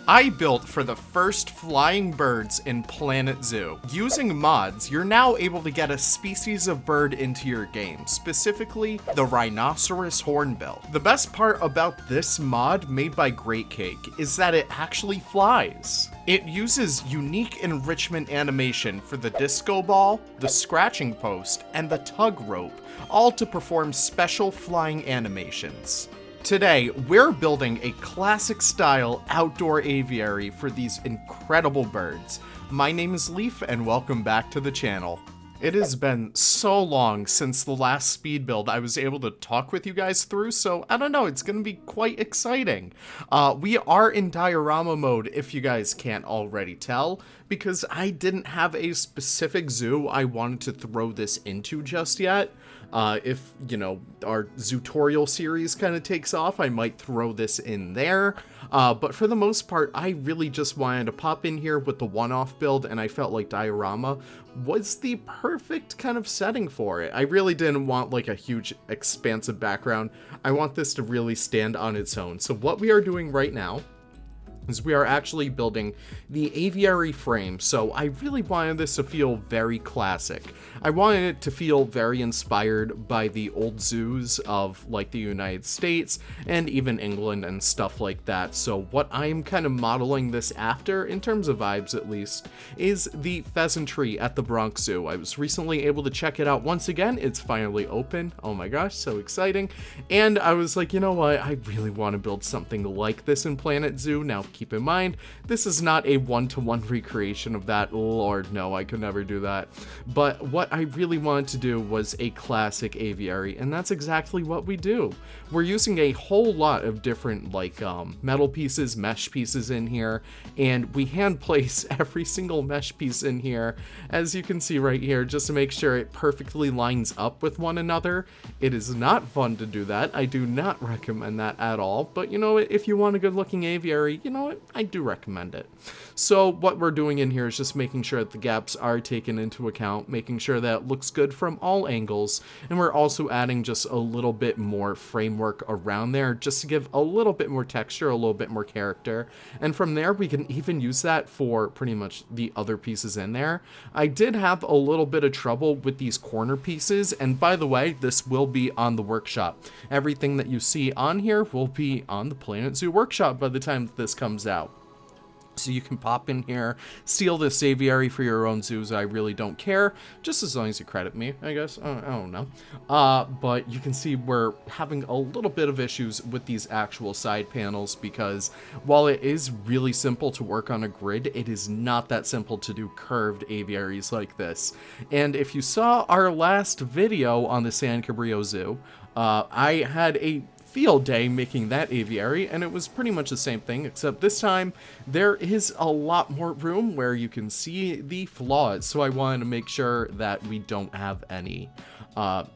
I built for the first flying birds in Planet Zoo. Using mods, you're now able to get a species of bird into your game, specifically the Rhinoceros Hornbill. The best part about this mod made by GreatCake is that it actually flies. It uses unique enrichment animation for the disco ball, the scratching post, and the tug rope, all to perform special flying animations. Today, we're building a classic-style outdoor aviary for these incredible birds. My name is Leaf, and welcome back to the channel. It has been so long since the last speed build I was able to talk with you guys through, so I don't know, it's going to be quite exciting. We are in diorama mode, if you guys can't already tell, because I didn't have a specific zoo I wanted to throw this into just yet. If, you know, our Zootorial series kind of takes off, I might throw this in there. But for the most part, I really just wanted to pop in here with the one-off build, and I felt like diorama was the perfect kind of setting for it. I really didn't want like a huge expansive background. I want this to really stand on its own. So what we are doing right now is we are actually building the aviary frame, so I really wanted this to feel very classic. I wanted it to feel very inspired by the old zoos of like the United States and even England and stuff like that. So what I'm kind of modeling this after, in terms of vibes at least, is the pheasantry at the Bronx Zoo. I was recently able to check it out once again. It's finally open. Oh my gosh, so exciting. And I was like, you know what, I really want to build something like this in Planet Zoo. Now keep in mind, this is not a one-to-one recreation of that. Lord, no, I could never do that. But what I really wanted to do was a classic aviary, and that's exactly what we do. We're using a whole lot of different like metal pieces, mesh pieces in here, and we hand place every single mesh piece in here, as you can see right here, just to make sure it perfectly lines up with one another. It is not fun to do that. I do not recommend that at all, but you know what, if you want a good looking aviary, you know what, I do recommend it. So what we're doing in here is just making sure that the gaps are taken into account, making sure that it looks good from all angles, and we're also adding just a little bit more framework around there just to give a little bit more texture, a little bit more character, and from there we can even use that for pretty much the other pieces in there. I did have a little bit of trouble with these corner pieces, and by the way, this will be on the workshop. Everything that you see on here will be on the Planet Zoo workshop by the time this comes out. So you can pop in here, steal this aviary for your own zoos. I really don't care, just as long as you credit me, I guess. I don't know. But you can see we're having a little bit of issues with these actual side panels, because while it is really simple to work on a grid, it is not that simple to do curved aviaries like this. And if you saw our last video on the San Cabrillo Zoo, I had a field day making that aviary, and it was pretty much the same thing, except this time there is a lot more room where you can see the flaws, so I wanted to make sure that we don't have any.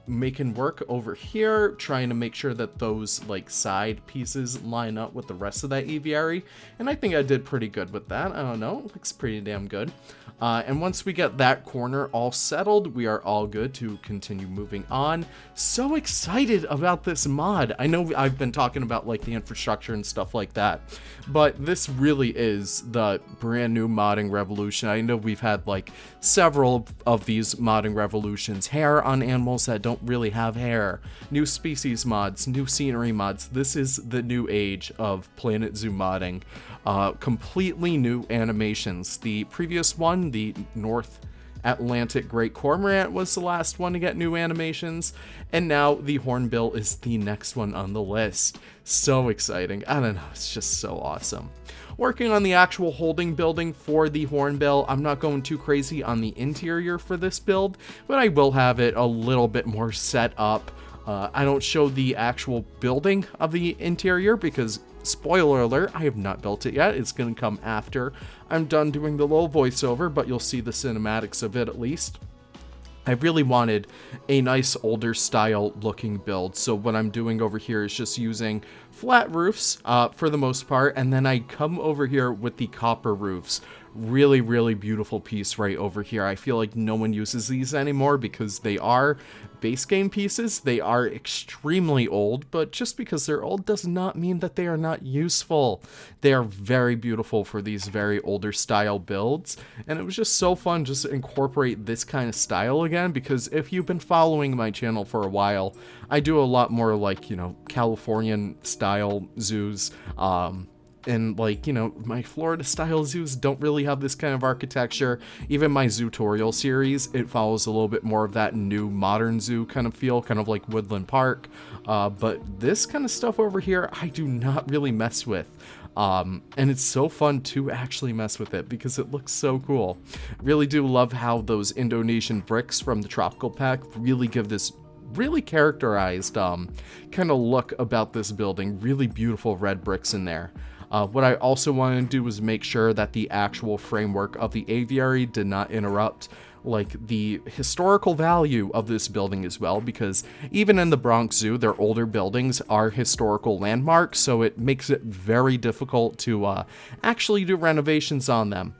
Making work over here, trying to make sure that those like side pieces line up with the rest of that aviary, and I think I did pretty good with that. I don't know, it looks pretty damn good. And once we get that corner all settled, we are all good to continue moving on. So excited about this mod. I know I've been talking about like the infrastructure and stuff like that, but this really is the brand new modding revolution. I know we've had like several of these modding revolutions, hair on animals that don't really have hair, new species mods, new scenery mods. This is the new age of Planet Zoo modding. Completely new animations. The previous one, the North Atlantic Great Cormorant, was the last one to get new animations, and now the Hornbill is the next one on the list. So exciting. I don't know, it's just so awesome. Working on the actual holding building for the Hornbill. I'm not going too crazy on the interior for this build, but I will have it a little bit more set up. I don't show the actual building of the interior because, spoiler alert, I have not built it yet. It's going to come after I'm done doing the little voiceover, but you'll see the cinematics of it at least. I really wanted a nice older style looking build, so what I'm doing over here is just using flat roofs for the most part, and then I come over here with the copper roofs. Really, really beautiful piece right over here. I feel like no one uses these anymore because they are base game pieces. They are extremely old, but just because they're old does not mean that they are not useful. They are very beautiful for these very older style builds, and it was just so fun just to incorporate this kind of style again, because if you've been following my channel for a while, I do a lot more like, you know, Californian style zoos, and like, you know, my Florida style zoos don't really have this kind of architecture. Even my Zootorial series, it follows a little bit more of that new modern zoo kind of feel, kind of like Woodland Park. But this kind of stuff over here, I do not really mess with. And it's so fun to actually mess with it because it looks so cool. Really do love how those Indonesian bricks from the Tropical Pack really give this really characterized kind of look about this building. Really beautiful red bricks in there. What I also wanted to do was make sure that the actual framework of the aviary did not interrupt like the historical value of this building as well, because even in the Bronx Zoo, their older buildings are historical landmarks, so it makes it very difficult to actually do renovations on them.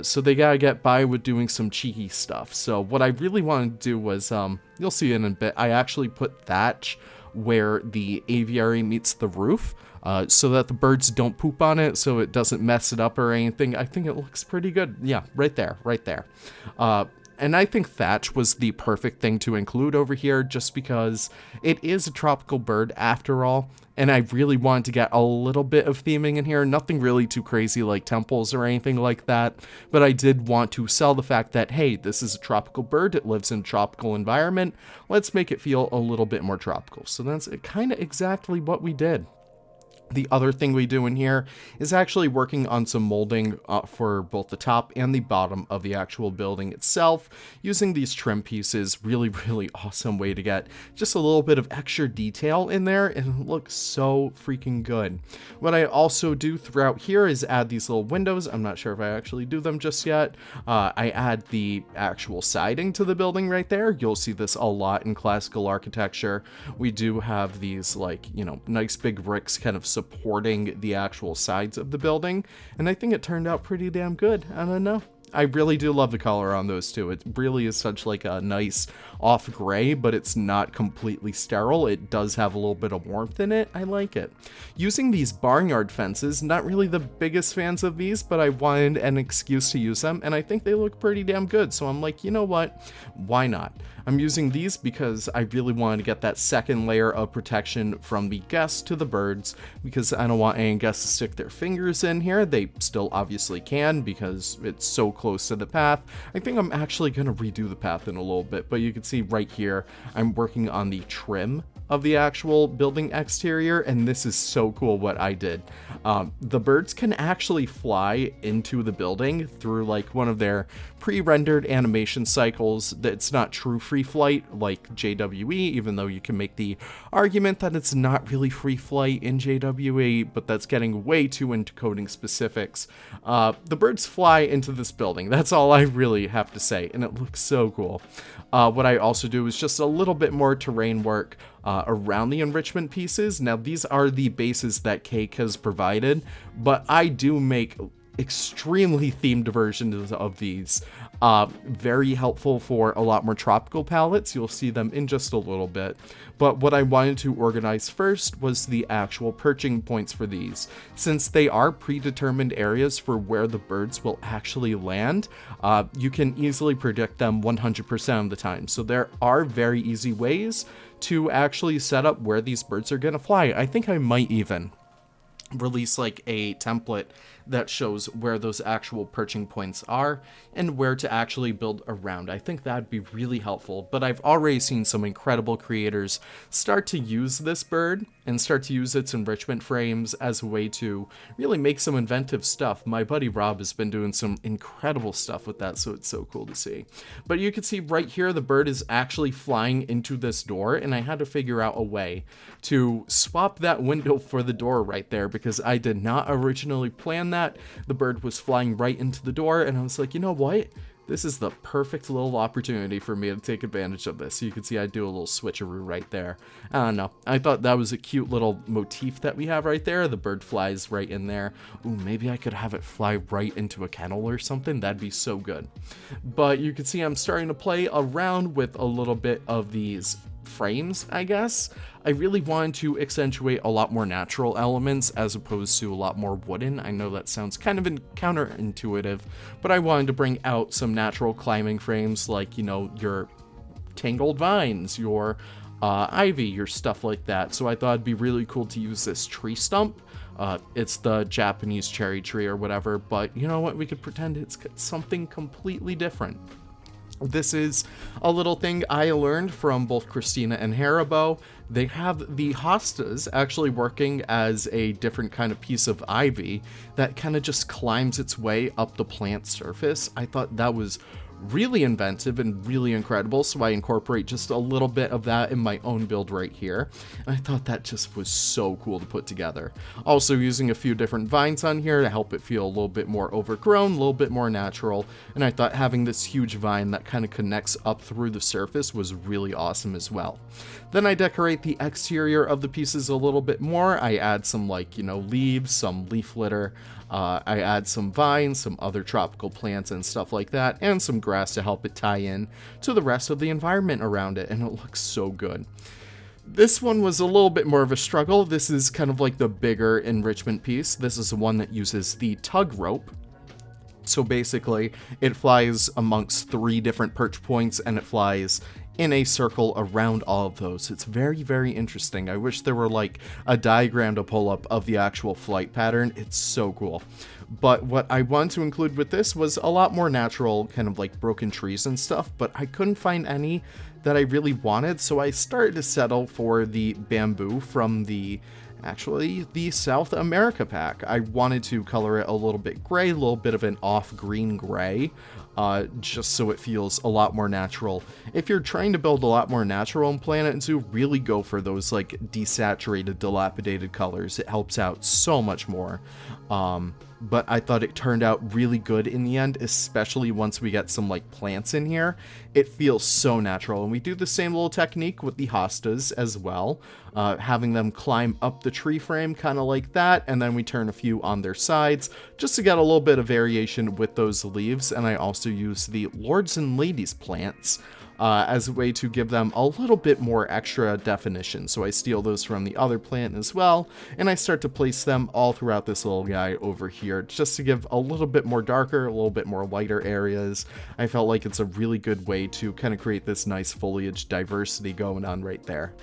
So they gotta get by with doing some cheeky stuff. So what I really wanted to do was, you'll see in a bit, I actually put thatch where the aviary meets the roof, so that the birds don't poop on it, so it doesn't mess it up or anything. I think it looks pretty good. Yeah, right there, right there. And I think thatch was the perfect thing to include over here just because it is a tropical bird after all, and I really wanted to get a little bit of theming in here. Nothing really too crazy like temples or anything like that, but I did want to sell the fact that, hey, this is a tropical bird, it lives in a tropical environment, let's make it feel a little bit more tropical. So that's kind of exactly what we did. The other thing we do in here is actually working on some molding for both the top and the bottom of the actual building itself, using these trim pieces. Really, really awesome way to get just a little bit of extra detail in there, and it looks so freaking good. What I also do throughout here is add these little windows. I'm not sure if I actually do them just yet. I add the actual siding to the building right there. You'll see this a lot in classical architecture. We do have these, like, you know, nice big bricks kind of supporting the actual sides of the building, and I think it turned out pretty damn good. I don't know. I really do love the color on those two. It really is such like a nice off gray, but it's not completely sterile. It does have a little bit of warmth in it. I like it. Using these barnyard fences, not really the biggest fans of these, but I wanted an excuse to use them, and I think they look pretty damn good. So I'm like, you know what? Why not? I'm using these because I really wanted to get that second layer of protection from the guests to the birds, because I don't want any guests to stick their fingers in here. They still obviously can because it's so close to the path. I think I'm actually going to redo the path in a little bit, but you can see right here, I'm working on the trim of the actual building exterior, and this is so cool what I did. The birds can actually fly into the building through like one of their pre-rendered animation cycles. That's not true free flight like JWE, even though you can make the argument that it's not really free flight in JWE, but that's getting way too into coding specifics. The birds fly into this building. That's all I really have to say, and it looks so cool. What I also do is just a little bit more terrain work around the enrichment pieces. Now, these are the bases that Cake has provided, but I do make extremely themed versions of these. Very helpful for a lot more tropical palettes. You'll see them in just a little bit. But what I wanted to organize first was the actual perching points for these. Since they are predetermined areas for where the birds will actually land, you can easily predict them 100% of the time. So there are very easy ways to actually set up where these birds are going to fly. I think I might even release like a template that shows where those actual perching points are and where to actually build around. I think that'd be really helpful, but I've already seen some incredible creators start to use this bird and start to use its enrichment frames as a way to really make some inventive stuff. My buddy Rob has been doing some incredible stuff with that, so it's so cool to see. But you can see right here, the bird is actually flying into this door, and I had to figure out a way to swap that window for the door right there, because I did not originally plan that. The bird was flying right into the door, and I was like, you know what? this is the perfect little opportunity for me to take advantage of this. So you can see I do a little switcheroo right there. I don't know. I thought that was a cute little motif that we have right there. The bird flies right in there. Ooh, maybe I could have it fly right into a kennel or something. That'd be so good. But you can see I'm starting to play around with a little bit of these frames, I guess. I really wanted to accentuate a lot more natural elements as opposed to a lot more wooden. I know that sounds kind of counterintuitive, but I wanted to bring out some natural climbing frames like, you know, your tangled vines, your ivy, your stuff like that. So I thought it'd be really cool to use this tree stump. It's the Japanese cherry tree or whatever, but you know what? We could pretend it's something completely different. This is a little thing I learned from both Christina and Haribo. They have the hostas actually working as a different kind of piece of ivy that kind of just climbs its way up the plant surface. I thought that was really inventive and really incredible, so I incorporate just a little bit of that in my own build right here, and I thought that just was so cool to put together. Also using a few different vines on here to help it feel a little bit more overgrown, a little bit more natural, and I thought having this huge vine that kind of connects up through the surface was really awesome as well. Then I decorate the exterior of the pieces a little bit more. I add some, like, you know, leaves, some leaf litter, I add some vines, some other tropical plants and stuff like that, and some grass to help it tie in to the rest of the environment around it, and it looks so good. This one was a little bit more of a struggle. This is kind of like the bigger enrichment piece. This is the one that uses the tug rope. So basically, it flies amongst 3 different perch points, and it flies in a circle around all of those. It's very, very interesting. I wish there were like a diagram to pull up of the actual flight pattern. It's so cool. But what I wanted to include with this was a lot more natural, kind of like broken trees and stuff, but I couldn't find any that I really wanted, so I started to settle for the bamboo from the South America pack. I wanted to color it a little bit gray, a little bit of an off-green gray, just so it feels a lot more natural. If you're trying to build a lot more natural in Planet Zoo, really go for those like desaturated, dilapidated colors. It helps out so much more. But I thought it turned out really good in the end, especially once we get some like plants in here. It feels so natural, and we do the same little technique with the hostas as well, having them climb up the tree frame kind of like that, and then we turn a few on their sides just to get a little bit of variation with those leaves. And I also use the Lords and Ladies plants as a way to give them a little bit more extra definition. So I steal those from the other plant as well, and I start to place them all throughout this little guy over here, just to give a little bit more darker, a little bit more lighter areas. I felt like it's a really good way to kind of create this nice foliage diversity going on right there.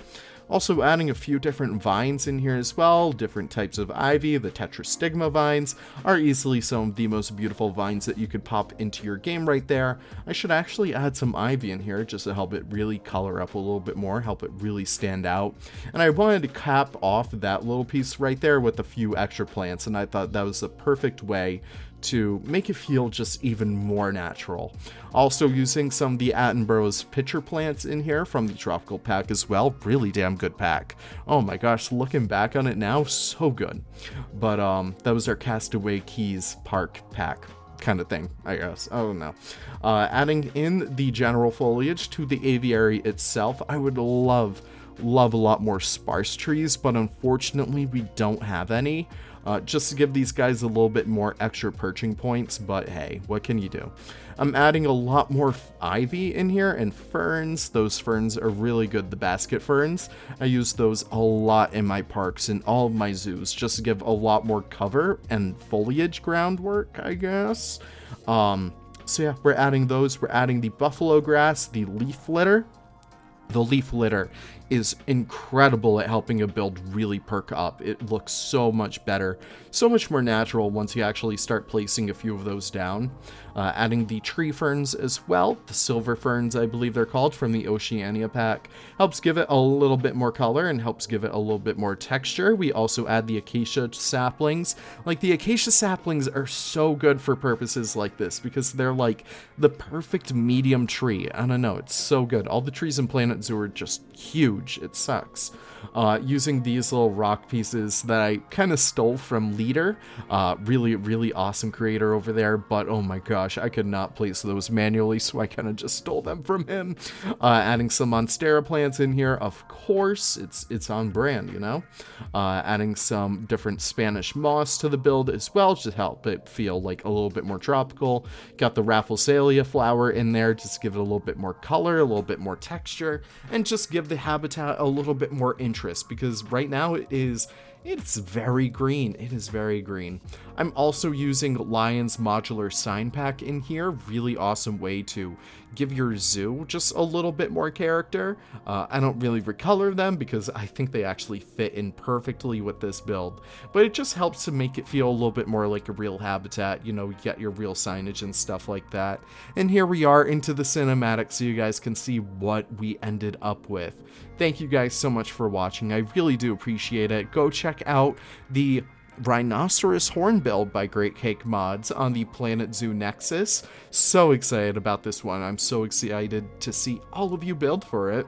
Also adding a few different vines in here as well, different types of ivy. The tetrastigma vines are easily some of the most beautiful vines that you could pop into your game right there. I should actually add some ivy in here just to help it really color up a little bit more, help it really stand out. And I wanted to cap off that little piece right there with a few extra plants, and I thought that was the perfect way to make it feel just even more natural. Also using some of the Attenborough's pitcher plants in here from the tropical pack as well. Really damn good pack. Oh my gosh, looking back on it now, so good. But that was our Castaway Keys Park pack kind of thing, I guess. I don't know. Adding in the general foliage to the aviary itself, I would love a lot more sparse trees, but unfortunately we don't have any. Just to give these guys a little bit more extra perching points, but hey, what can you do? I'm adding a lot more ivy in here and ferns. Those ferns are really good, the basket ferns. I use those a lot in my parks and all of my zoos, just to give a lot more cover and foliage groundwork, I guess. So yeah, we're adding those. We're adding the buffalo grass, the leaf litter. The leaf litter is incredible at helping a build really perk up. It looks so much better, so much more natural once you actually start placing a few of those down. Adding the tree ferns as well, the silver ferns I believe they're called, from the Oceania pack, helps give it a little bit more color and helps give it a little bit more texture. We also add the acacia saplings. Like, the acacia saplings are so good for purposes like this because they're like the perfect medium tree. I don't know, it's so good. All the trees in Planet Zoo are just huge. huge. It sucks. Using these little rock pieces that I kind of stole from Leader. Really, really awesome creator over there, but oh my gosh, I could not place those manually, so I kind of just stole them from him. Adding some Monstera plants in here, of course, it's on brand, you know? Adding some different Spanish moss to the build as well, just help it feel like a little bit more tropical. Got the Rafflesalia flower in there, just give it a little bit more color, a little bit more texture, and just give the habitat a little bit more interest, because right now it's very green. It is very green. I'm also using Lion's Modular Sign Pack in here. Really awesome way to give your zoo just a little bit more character. I don't really recolor them because I think they actually fit in perfectly with this build, but it just helps to make it feel a little bit more like a real habitat. You know, you get your real signage and stuff like that. And here we are into the cinematic so you guys can see what we ended up with. Thank you guys so much for watching. I really do appreciate it. Go check out the Rhinoceros Hornbill by GreatCake Mods on the Planet Zoo Nexus. So excited about this one. I'm so excited to see all of you build for it.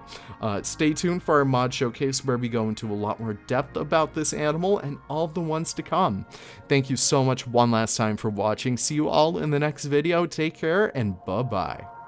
Stay tuned for our mod showcase where we go into a lot more depth about this animal and all the ones to come. Thank you so much one last time for watching. See you all in the next video. Take care and bye-bye.